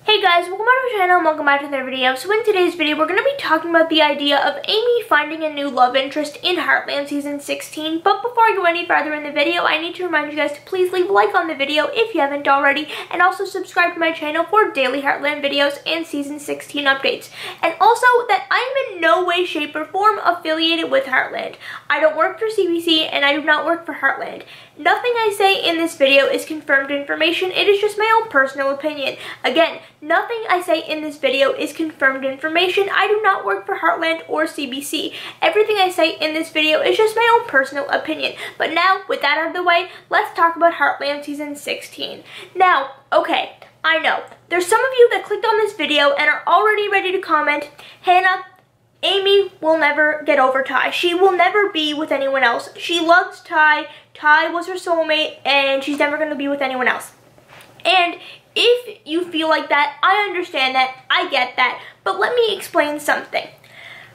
Hey guys, welcome back to my channel and welcome back to another video. So in today's video, we're going to be talking about the idea of Amy finding a new love interest in Heartland Season 16. But before I go any further in the video, I need to remind you guys to please leave a like on the video if you haven't already, and also subscribe to my channel for daily Heartland videos and Season 16 updates. And also that I am in no way, shape, or form affiliated with Heartland. I don't work for CBC and I do not work for Heartland. Nothing I say in this video is confirmed information. It is just my own personal opinion. Again, nothing I say in this video is confirmed information. I do not work for Heartland or CBC. Everything I say in this video is just my own personal opinion. But now, with that out of the way, let's talk about Heartland Season 16. Now, okay, I know, there's some of you that clicked on this video and are already ready to comment, Hannah, Amy will never get over Ty. She will never be with anyone else. She loves Ty. Ty was her soulmate, and she's never going to be with anyone else. And if you feel like that, I understand that, I get that, but let me explain something.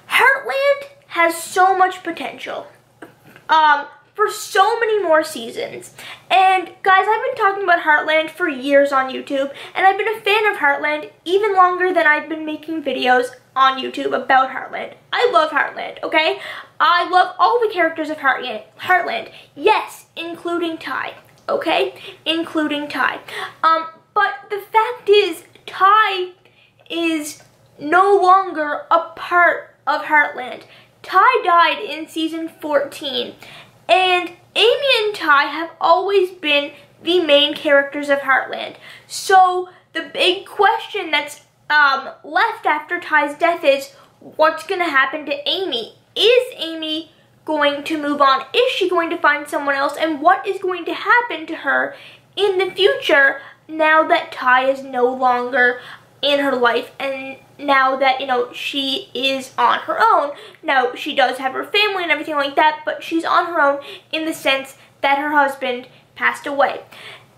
Heartland has so much potential for so many more seasons. And guys, I've been talking about Heartland for years on YouTube, and I've been a fan of Heartland even longer than I've been making videos on YouTube about Heartland. I love Heartland, okay? I love all the characters of Heartland. Yes, including Ty, okay? Including Ty. But the fact is, Ty is no longer a part of Heartland. Ty died in Season 14, and Amy and Ty have always been the main characters of Heartland. So the big question that's left after Ty's death is, what's going to happen to Amy? Is Amy going to move on? Is she going to find someone else? And what is going to happen to her in the future now that Ty is no longer in her life, and now that, you know, she is on her own? Now, she does have her family and everything like that, but she's on her own in the sense that her husband passed away.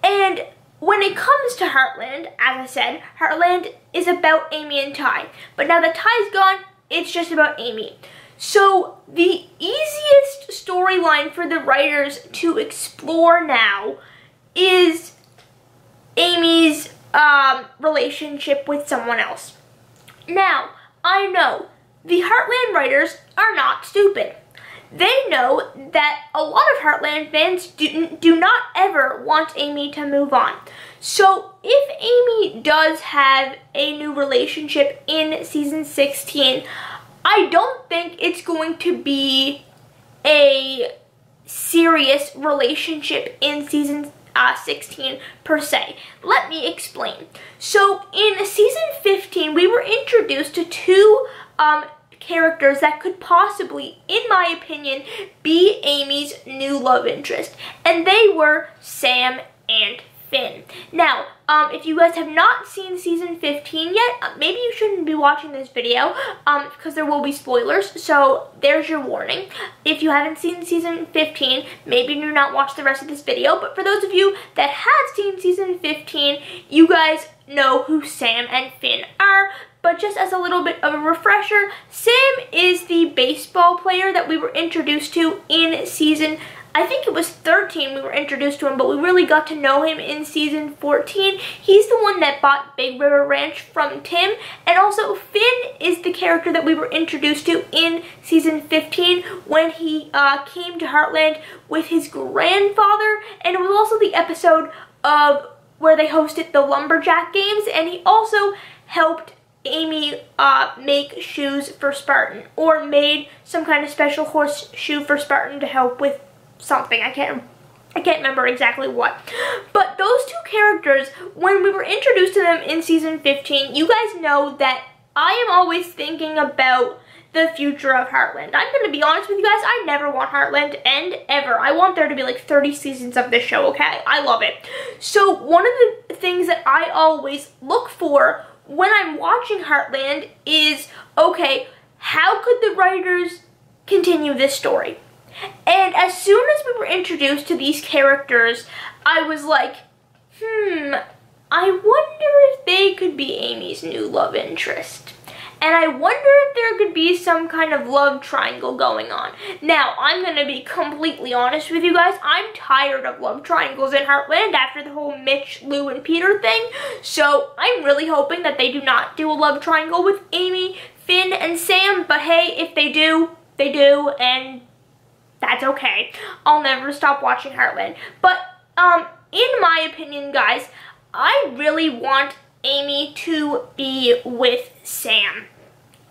And when it comes to Heartland, as I said, Heartland is about Amy and Ty. But now that Ty's gone, it's just about Amy. So the easiest storyline for the writers to explore now is Amy's relationship with someone else. Now, I know the Heartland writers are not stupid. They know that a lot of Heartland fans do not ever want Amy to move on. So if Amy does have a new relationship in Season 16, I don't think it's going to be a serious relationship in Season 16 per se. Let me explain. So in Season 15, we were introduced to two characters that could possibly, in my opinion, be Amy's new love interest, and they were Sam and Finn. Now, if you guys have not seen Season 15 yet, maybe you shouldn't be watching this video because there will be spoilers, so there's your warning. If you haven't seen Season 15, maybe do not watch the rest of this video, but for those of you that have seen Season 15, you guys know who Sam and Finn are. But just as a little bit of a refresher, Sam is the baseball player that we were introduced to in Season, I think it was 13 we were introduced to him, but we really got to know him in Season 14. He's the one that bought Big River Ranch from Tim. And also Finn is the character that we were introduced to in Season 15 when he came to Heartland with his grandfather. And it was also the episode of where they hosted the Lumberjack games, and he also helped Amy make shoes for Spartan, or made some kind of special horse shoe for Spartan to help with something. I can't remember exactly what. But those two characters, when we were introduced to them in Season 15, you guys know that I am always thinking about the future of Heartland. I'm going to be honest with you guys, I never want Heartland to end, ever. I want there to be like 30 seasons of this show, okay? I love it. So one of the things that I always look for when I'm watching Heartland is, okay, how could the writers continue this story? And as soon as we were introduced to these characters, I was like, I wonder if they could be Amy's new love interest. and I wonder if there could be some kind of love triangle going on. Now, I'm going to be completely honest with you guys. I'm tired of love triangles in Heartland after the whole Mitch, Lou, and Peter thing, so I'm really hoping that they do not do a love triangle with Amy, Finn, and Sam, but hey, if they do, they do, and that's okay. I'll never stop watching Heartland. But, in my opinion, guys, I really want Amy to be with Sam.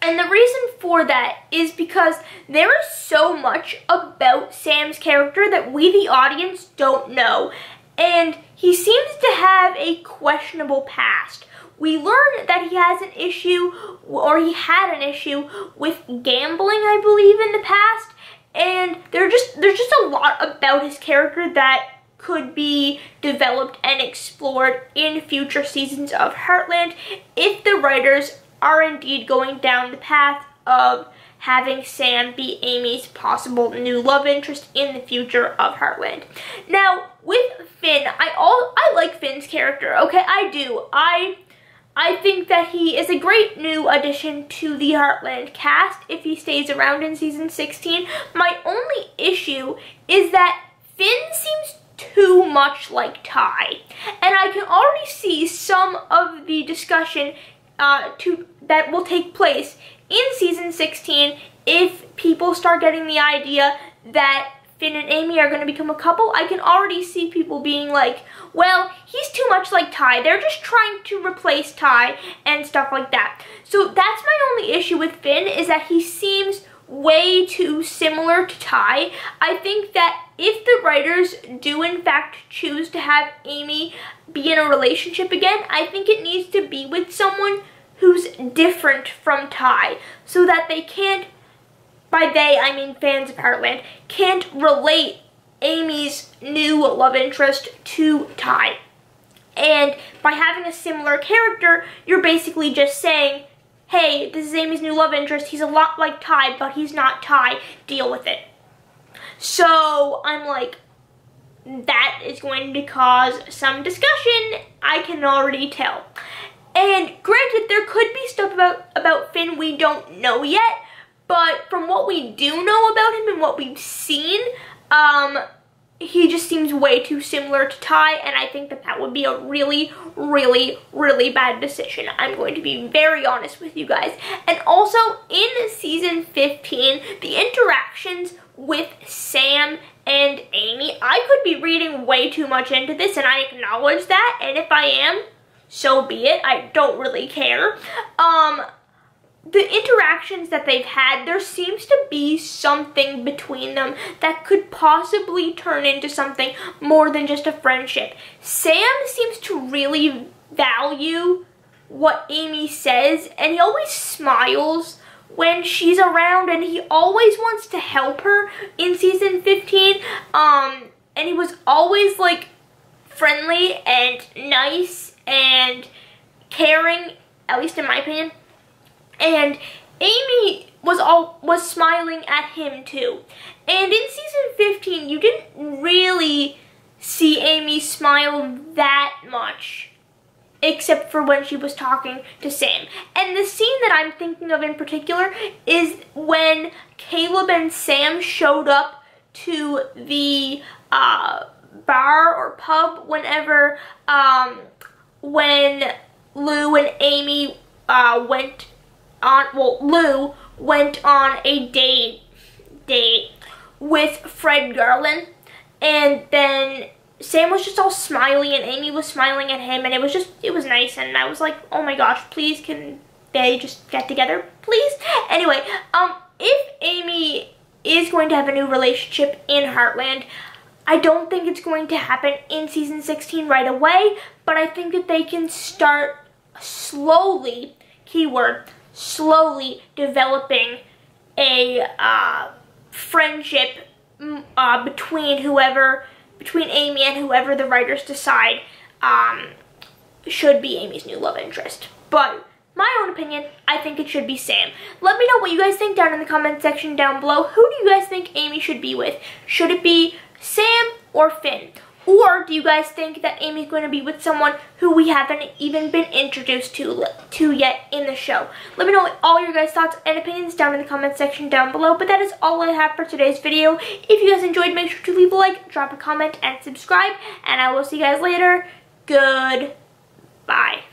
And the reason for that is because there is so much about Sam's character that we, the audience, don't know. And he seems to have a questionable past. We learn that he has an issue, or he had an issue, with gambling, I believe, in the past. And there's just a lot about his character that could be developed and explored in future seasons of Heartland if the writers are indeed going down the path of having Sam be Amy's possible new love interest in the future of Heartland. Now, with Finn, I like Finn's character, okay? I do. I think that he is a great new addition to the Heartland cast if he stays around in season 16. My only issue is that Finn seems too much like Ty, and I can already see some of the discussion that will take place in season 16 if people start getting the idea that Finn and Amy are going to become a couple. I can already see people being like, well, he's too much like Ty. They're just trying to replace Ty and stuff like that. So that's my only issue with Finn, is that he seems way too similar to Ty. I think that if the writers do in fact choose to have Amy be in a relationship again, I think it needs to be with someone who's different from Ty, so that they can't, by they I mean fans of Heartland, can't relate Amy's new love interest to Ty. And by having a similar character, you're basically just saying, hey, this is Amy's new love interest, he's a lot like Ty, but he's not Ty, deal with it. So I'm like, that is going to cause some discussion, I can already tell. And granted, there could be stuff about Finn we don't know yet, but from what we do know about him and what we've seen, he just seems way too similar to Ty, and I think that that would be a really, really, really bad decision. I'm going to be very honest with you guys. And also, in season 15, the interactions with Sam and Amy, I could be reading way too much into this, and I acknowledge that, and if I am, so be it. I don't really care. The interactions that they've had, there seems to be something between them that could possibly turn into something more than just a friendship. Sam seems to really value what Amy says, and he always smiles when she's around, and he always wants to help her in season 15. And he was always like friendly and nice and caring, at least in my opinion. And Amy was smiling at him too. And in season 15, you didn't really see Amy smile that much, except for when she was talking to Sam. And the scene that I'm thinking of in particular is when Caleb and Sam showed up to the bar or pub whenever, when Lou and Amy Lou went on a date with Fred Garland, and then Sam was just all smiley and Amy was smiling at him, and it was nice, and I was like, oh my gosh, please can they just get together, please? Anyway, if Amy is going to have a new relationship in Heartland, I don't think it's going to happen in season 16 right away, but I think that they can start slowly, keyword, slowly developing a friendship between Amy and whoever the writers decide should be Amy's new love interest. But my own opinion, I think it should be Sam. Let me know what you guys think down in the comment section down below. Who do you guys think Amy should be with? Should it be Sam or Finn? Or do you guys think that Amy's going to be with someone who we haven't even been introduced to yet in the show? Let me know all your guys' thoughts and opinions down in the comment section down below. But that is all I have for today's video. If you guys enjoyed, make sure to leave a like, drop a comment, and subscribe. And I will see you guys later. Goodbye.